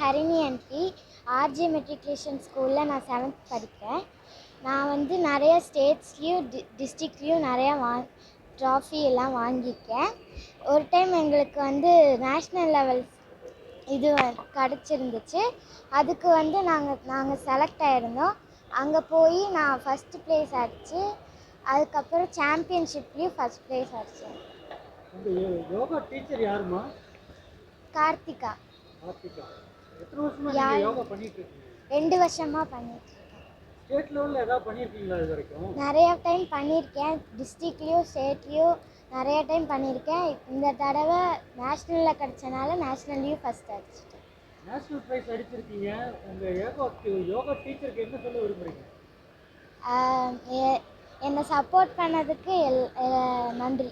Harini aunty. RJ matriculation ஸ்கூலில் நான் 7th படிக்கிறேன். நான் வந்து நிறைய ஸ்டேட்ஸ்லேயும் டிஸ்ட்ரிக்ட்லேயும் நிறையா ட்ராஃபி எல்லாம் வாங்கியிருக்கேன். ஒரு டைம் எங்களுக்கு வந்து நேஷ்னல் லெவல் இது கிடச்சிருந்துச்சு. அதுக்கு வந்து நாங்கள் செலக்ட் ஆகிருந்தோம். அங்கே போய் நான் ஃபஸ்ட்டு ப்ரைஸ் அடித்து அதுக்கப்புறம் சாம்பியன்ஷிப்லேயும் ஃபஸ்ட் ப்ரைஸ் அடித்தேன். யோகா டீச்சர் யாருமா? கார்த்திகா. எத்தனை வருஷமா நீங்க யோகா பண்ணிட்டு இருக்கீங்க? 2 வருஷமா பண்ணிட்டு இருக்கேன். ஸ்டேட் லெவல்ல ஏதாவது பண்ணிருக்கீங்களா இது வரைக்கும்? நிறைய டைம் பண்ணியிருக்கேன். டிஸ்ட்ரிக்ட்லேயும் ஸ்டேட்லேயும் நிறைய டைம் பண்ணியிருக்கேன். இந்த தடவை நேஷ்னலில் கிடச்சனால நேஷ்னல்லையும் ஃபஸ்ட் அடிச்சிட்டேன். நேஷ்னல் ப்ரைஸ் அடிச்சிருக்கீங்க. உங்கள் யோகா டீச்சருக்கு என்ன சொல்ல விரும்புகிறீங்க? என்னை சப்போர்ட் பண்ணதுக்கு நன்றி.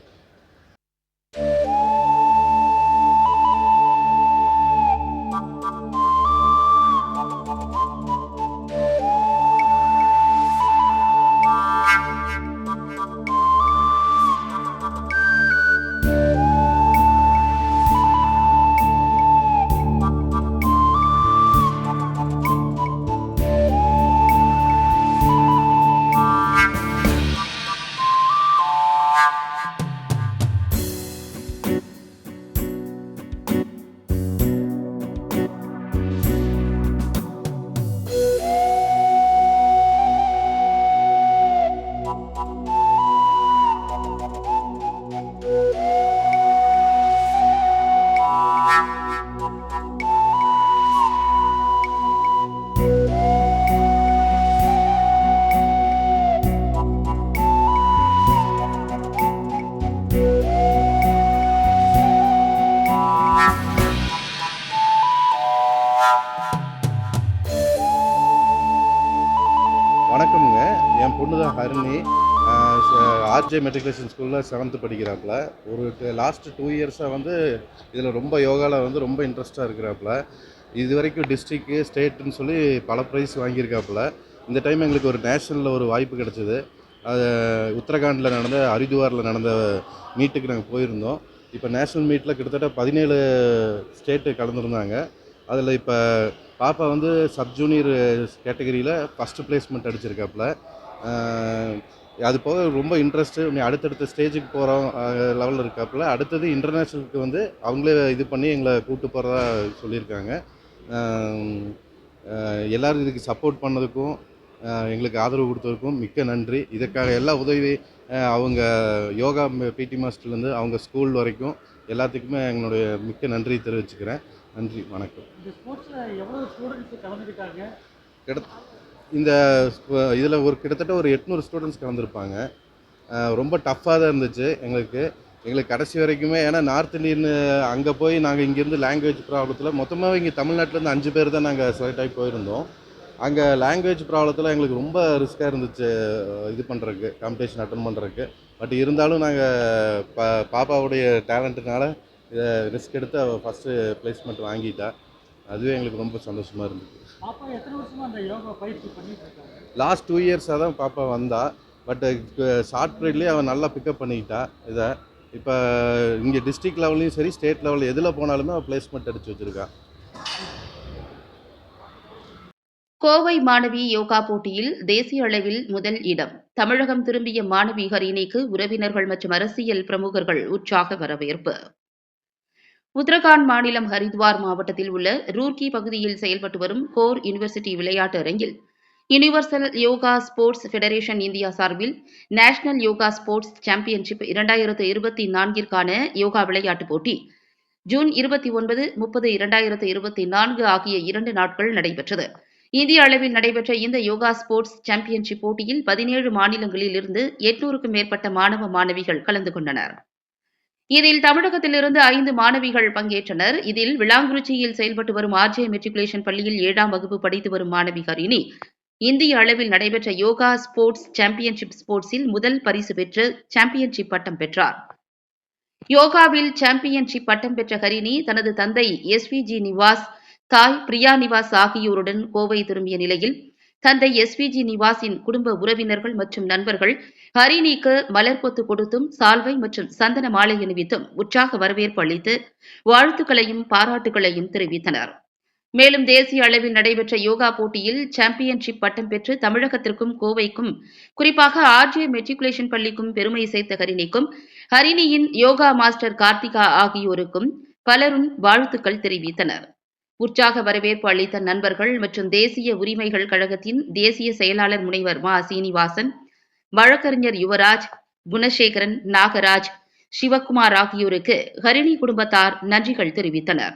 வணக்கம்ங்க. என் பொண்ணு தான் ஹரிணி. ஆர்ஜே மெட்ரிகுலேஷன் ஸ்கூலில் 7th படிக்கிறாப்புல. ஒரு லாஸ்ட் 2 இயர்ஸாக வந்து இதில் ரொம்ப யோகாவில் வந்து ரொம்ப இன்ட்ரெஸ்ட்டாக இருக்கிறாப்புல. இது வரைக்கும் டிஸ்ட்ரிக்கு ஸ்டேட்டுன்னு சொல்லி பல ப்ரைஸ் வாங்கியிருக்காப்புல. இந்த டைம் எங்களுக்கு ஒரு நேஷ்னலில் ஒரு வாய்ப்பு கிடச்சிது. அது உத்தரகாண்டில் நடந்த ஹரித்வாரில் நடந்த மீட்டுக்கு நாங்கள் போயிருந்தோம். இப்போ நேஷ்னல் மீட்டில் கிட்டத்தட்ட 17 ஸ்டேட்டு கலந்துருந்தாங்க. அதில் இப்போ பாப்பா வந்து சப் ஜூனியர் கேட்டகரியில் ஃபஸ்ட்டு ப்ளேஸ்மெண்ட் அடிச்சிருக்காப்புல. அது போக ரொம்ப இன்ட்ரெஸ்ட்டு. அடுத்தடுத்த ஸ்டேஜுக்கு போகிறோம் லெவலில் இருக்காப்புல. அடுத்தது இன்டர்நேஷ்னலுக்கு வந்து அவங்களே இது பண்ணி எங்களை கூப்பிட்டு போகிறதா சொல்லியிருக்காங்க. எல்லோரும் இதுக்கு சப்போர்ட் பண்ணதுக்கும் எங்களுக்கு ஆதரவு கொடுத்ததுக்கும் மிக்க நன்றி. இதற்காக எல்லா உதவி அவங்க யோகா பிடி மாஸ்டர்லேருந்து அவங்க ஸ்கூல் வரைக்கும் எல்லாத்துக்குமே எங்களுடைய மிக்க நன்றி தெரிவிச்சுக்கிறேன். நன்றி, வணக்கம். இந்த ஸ்போர்ட்ஸில் எவ்வளோ ஸ்டூடெண்ட்ஸ் கலந்துக்கிட்டாங்க? இந்த இதில் கிட்டத்தட்ட ஒரு 800 ஸ்டூடெண்ட்ஸ் கலந்துருப்பாங்க. ரொம்ப டஃப்பாக தான் இருந்துச்சு எங்களுக்கு கடைசி வரைக்குமே. ஏன்னா நார்த் இந்தியன் அங்கே போய் நாங்கள் இங்கேருந்து லாங்குவேஜ் ப்ராப்ளத்தில் மொத்தமாக இங்கே தமிழ்நாட்டிலேருந்து 5 பேர் தான் நாங்கள் செலக்ட் ஆகி போயிருந்தோம். அங்கே லாங்குவேஜ் ப்ராப்ளத்தில் எங்களுக்கு ரொம்ப ரிஸ்க்காக இருந்துச்சு இது பண்ணுறதுக்கு, காம்படிஷன் அட்டன் பண்ணுறதுக்கு. பட் இருந்தாலும் நாங்கள் பாப்பாவுடைய டேலண்ட்டுனால இதை ரிஸ்க் எடுத்து அவள் ஃபஸ்ட்டு ப்ளேஸ்மெண்ட் வாங்கிட்டா. அதுவே எங்களுக்கு ரொம்ப சந்தோஷமாக இருந்துச்சு. பாப்பா எத்தனை வருஷமாக அந்த யோகா பயிற்சி பண்ணிட்டு இருக்காங்க? லாஸ்ட் 2 இயர்ஸாக தான் பாப்பா வந்தா. பட் ஷார்ட் பீரியட்லேயே அவன் நல்லா பிக்கப் பண்ணிக்கிட்டா இதை. இப்போ இங்கே டிஸ்ட்ரிக்ட் லெவல்லையும் சரி ஸ்டேட் லெவலில் எதில் போனாலுமே அவள் ப்ளேஸ்மெண்ட் அடித்து வச்சுருக்கா. கோவை மாணவி யோகா போட்டியில் தேசிய அளவில் முதல் இடம். தமிழகம் திரும்பிய மாணவி ஹரிணிக்கு உறவினர்கள் மற்றும் அரசியல் பிரமுகர்கள் உற்சாக வரவேற்பு. உத்தரகாண்ட் மாநிலம் ஹரித்வார் மாவட்டத்தில் உள்ள ரூர்கி பகுதியில் செயல்பட்டு வரும் கோர் யூனிவர்சிட்டி விளையாட்டு அரங்கில் universal yoga sports federation India சார்பில் நேஷனல் யோகா ஸ்போர்ட்ஸ் சாம்பியன்ஷிப் 2024ற்கான யோகா விளையாட்டுப் போட்டி ஜூன் 29, 30, 2024 ஆகிய 2 நாட்கள் நடைபெற்றது. இந்திய அளவில் நடைபெற்ற இந்த யோகா ஸ்போர்ட்ஸ் சாம்பியன்ஷிப் போட்டியில் 17 மாநிலங்களில் இருந்து 800க்கும் மேற்பட்ட மாணவ மாணவிகள் கலந்து கொண்டனர். இதில் தமிழகத்திலிருந்து 5 மாணவிகள் பங்கேற்றனர். இதில் விளாங்குறிச்சியில் செயல்பட்டு வரும் ஆர்ஜே மெட்ரிகுலேஷன் பள்ளியில் 7ஆம் வகுப்பு படித்து வரும் மாணவி ஹரிணி இந்திய அளவில் நடைபெற்ற யோகா ஸ்போர்ட்ஸ் சாம்பியன்ஷிப் ஸ்போர்ட்ஸில் முதல் பரிசு பெற்று சாம்பியன்ஷிப் பட்டம் பெற்றார். யோகாவில் சாம்பியன்ஷிப் பட்டம் பெற்ற ஹரிணி தனது தந்தை SVG நிவாஸ், தாய் பிரியா நிவாஸ் ஆகியோருடன் கோவை திரும்பிய நிலையில் தந்தை SVG நிவாஸின் குடும்ப உறவினர்கள் மற்றும் நண்பர்கள் ஹரிணிக்கு மலர் கொத்து கொடுத்தும் சால்வை மற்றும் சந்தன மாலை அணிவித்தும் உற்சாக வரவேற்பு அளித்து வாழ்த்துக்களையும் பாராட்டுகளையும் தெரிவித்தனர். மேலும் தேசிய அளவில் நடைபெற்ற யோகா போட்டியில் சாம்பியன்ஷிப் பட்டம் பெற்று தமிழகத்திற்கும் கோவைக்கும் குறிப்பாக ஆர்ஜே மெட்ரிகுலேஷன் பள்ளிக்கும் பெருமை சேர்த்த ஹரிணிக்கும் ஹரிணியின் யோகா மாஸ்டர் கார்த்திகா ஆகியோருக்கும் பலரும் வாழ்த்துக்கள் தெரிவித்தனர். உற்சாக வரவேற்பு அளித்த நண்பர்கள் மற்றும் தேசிய உரிமைகள் கழகத்தின் தேசிய செயலாளர் முனைவர் மா. சீனிவாசன், வழக்கறிஞர் யுவராஜ், குணசேகரன், நாகராஜ், சிவக்குமார் ஆகியோருக்கு ஹரிணி குடும்பத்தார் நன்றிகள் தெரிவித்தனர்.